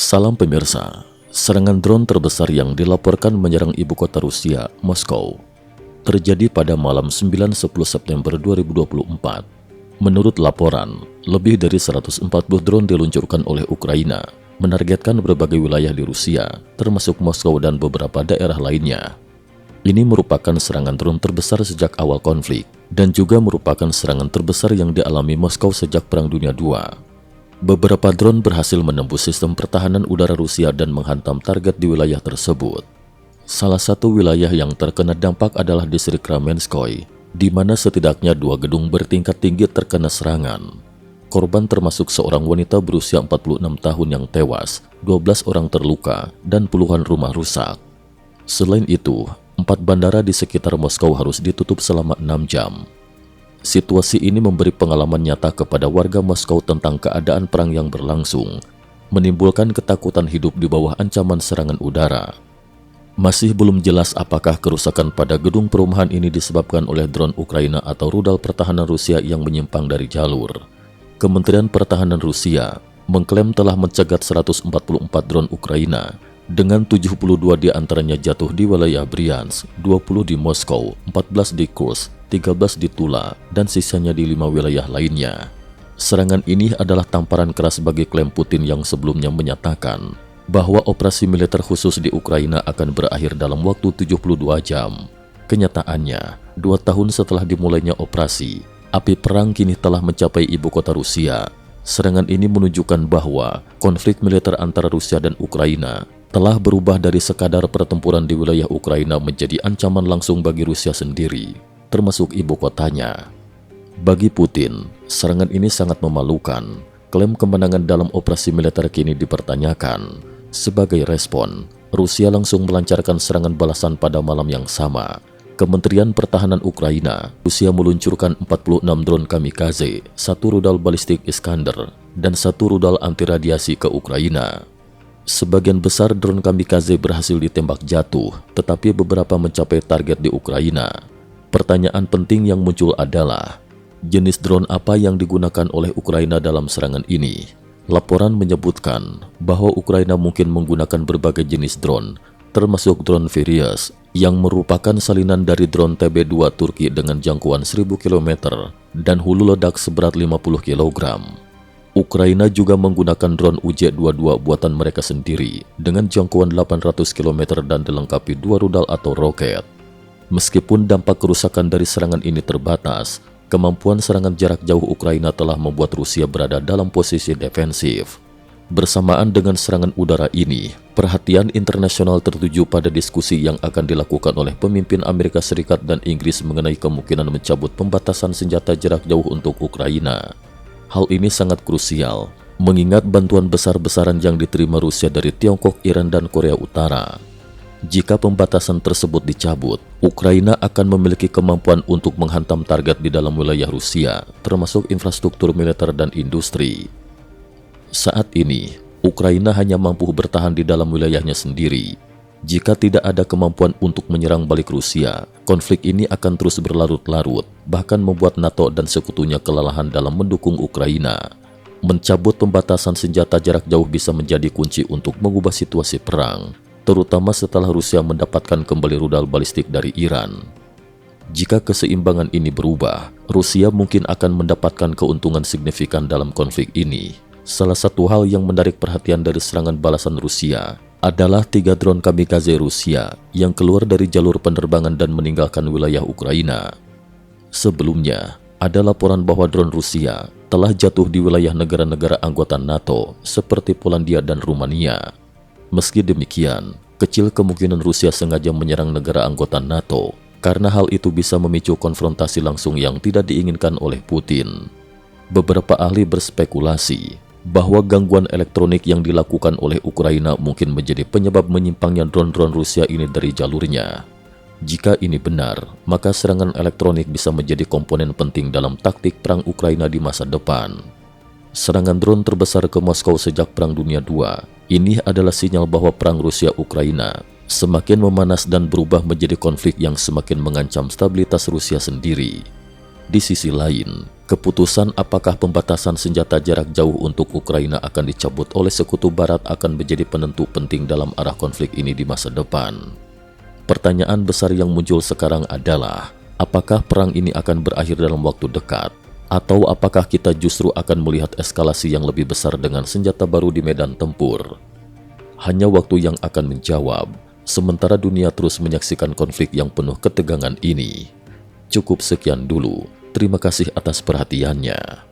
Salam pemirsa, serangan drone terbesar yang dilaporkan menyerang ibu kota Rusia, Moskow, terjadi pada malam 9-10 September 2024. Menurut laporan, lebih dari 140 drone diluncurkan oleh Ukraina, menargetkan berbagai wilayah di Rusia, termasuk Moskow dan beberapa daerah lainnya. Ini merupakan serangan drone terbesar sejak awal konflik, dan juga merupakan serangan terbesar yang dialami Moskow sejak Perang Dunia II. Beberapa drone berhasil menembus sistem pertahanan udara Rusia dan menghantam target di wilayah tersebut. Salah satu wilayah yang terkena dampak adalah distrik Ramenskoy, di mana setidaknya 2 gedung bertingkat tinggi terkena serangan. Korban termasuk seorang wanita berusia 46 tahun yang tewas, 12 orang terluka, dan puluhan rumah rusak. Selain itu, 4 bandara di sekitar Moskow harus ditutup selama 6 jam. Situasi ini memberi pengalaman nyata kepada warga Moskow tentang keadaan perang yang berlangsung, menimbulkan ketakutan hidup di bawah ancaman serangan udara. Masih belum jelas apakah kerusakan pada gedung perumahan ini disebabkan oleh drone Ukraina atau rudal pertahanan Rusia yang menyimpang dari jalur. Kementerian Pertahanan Rusia mengklaim telah mencegat 144 drone Ukraina, dengan 72 diantaranya jatuh di wilayah Bryansk, 20 di Moskow, 14 di Kursk, 13 di Tula, dan sisanya di 5 wilayah lainnya. Serangan ini adalah tamparan keras bagi klaim Putin yang sebelumnya menyatakan bahwa operasi militer khusus di Ukraina akan berakhir dalam waktu 72 jam. Kenyataannya, 2 tahun setelah dimulainya operasi, api perang kini telah mencapai ibu kota Rusia. Serangan ini menunjukkan bahwa konflik militer antara Rusia dan Ukraina telah berubah dari sekadar pertempuran di wilayah Ukraina menjadi ancaman langsung bagi Rusia sendiri, termasuk ibu kotanya. Bagi Putin, serangan ini sangat memalukan. Klaim kemenangan dalam operasi militer kini dipertanyakan. Sebagai respon, Rusia langsung melancarkan serangan balasan pada malam yang sama. Kementerian Pertahanan Ukraina, Rusia meluncurkan 46 drone kamikaze, 1 rudal balistik Iskander, dan 1 rudal anti radiasi ke Ukraina. Sebagian besar drone kamikaze berhasil ditembak jatuh, tetapi beberapa mencapai target di Ukraina. Pertanyaan penting yang muncul adalah, jenis drone apa yang digunakan oleh Ukraina dalam serangan ini? Laporan menyebutkan bahwa Ukraina mungkin menggunakan berbagai jenis drone, termasuk drone Virius, yang merupakan salinan dari drone TB2 Turki dengan jangkauan 1000 km dan hulu ledak seberat 50 kg. Ukraina juga menggunakan drone UJ-22 buatan mereka sendiri dengan jangkauan 800 km dan dilengkapi 2 rudal atau roket. Meskipun dampak kerusakan dari serangan ini terbatas, kemampuan serangan jarak jauh Ukraina telah membuat Rusia berada dalam posisi defensif. Bersamaan dengan serangan udara ini, perhatian internasional tertuju pada diskusi yang akan dilakukan oleh pemimpin Amerika Serikat dan Inggris mengenai kemungkinan mencabut pembatasan senjata jarak jauh untuk Ukraina. Hal ini sangat krusial, mengingat bantuan besar-besaran yang diterima Rusia dari Tiongkok, Iran, dan Korea Utara. Jika pembatasan tersebut dicabut, Ukraina akan memiliki kemampuan untuk menghantam target di dalam wilayah Rusia, termasuk infrastruktur militer dan industri. Saat ini, Ukraina hanya mampu bertahan di dalam wilayahnya sendiri. Jika tidak ada kemampuan untuk menyerang balik Rusia, konflik ini akan terus berlarut-larut, bahkan membuat NATO dan sekutunya kelelahan dalam mendukung Ukraina. Mencabut pembatasan senjata jarak jauh bisa menjadi kunci untuk mengubah situasi perang, terutama setelah Rusia mendapatkan kembali rudal balistik dari Iran. Jika keseimbangan ini berubah, Rusia mungkin akan mendapatkan keuntungan signifikan dalam konflik ini. Salah satu hal yang menarik perhatian dari serangan balasan Rusia adalah 3 drone kamikaze Rusia yang keluar dari jalur penerbangan dan meninggalkan wilayah Ukraina. Sebelumnya, ada laporan bahwa drone Rusia telah jatuh di wilayah negara-negara anggota NATO seperti Polandia dan Rumania. Meski demikian, kecil kemungkinan Rusia sengaja menyerang negara anggota NATO karena hal itu bisa memicu konfrontasi langsung yang tidak diinginkan oleh Putin. Beberapa ahli berspekulasi bahwa gangguan elektronik yang dilakukan oleh Ukraina mungkin menjadi penyebab menyimpangnya drone-drone Rusia ini dari jalurnya. Jika ini benar, maka serangan elektronik bisa menjadi komponen penting dalam taktik perang Ukraina di masa depan. Serangan drone terbesar ke Moskow sejak Perang Dunia II, ini adalah sinyal bahwa perang Rusia-Ukraina semakin memanas dan berubah menjadi konflik yang semakin mengancam stabilitas Rusia sendiri. Di sisi lain, Keputusan apakah pembatasan senjata jarak jauh untuk Ukraina akan dicabut oleh Sekutu Barat akan menjadi penentu penting dalam arah konflik ini di masa depan. Pertanyaan besar yang muncul sekarang adalah, apakah perang ini akan berakhir dalam waktu dekat? Atau apakah kita justru akan melihat eskalasi yang lebih besar dengan senjata baru di medan tempur? Hanya waktu yang akan menjawab, sementara dunia terus menyaksikan konflik yang penuh ketegangan ini. Cukup sekian dulu. Terima kasih atas perhatiannya.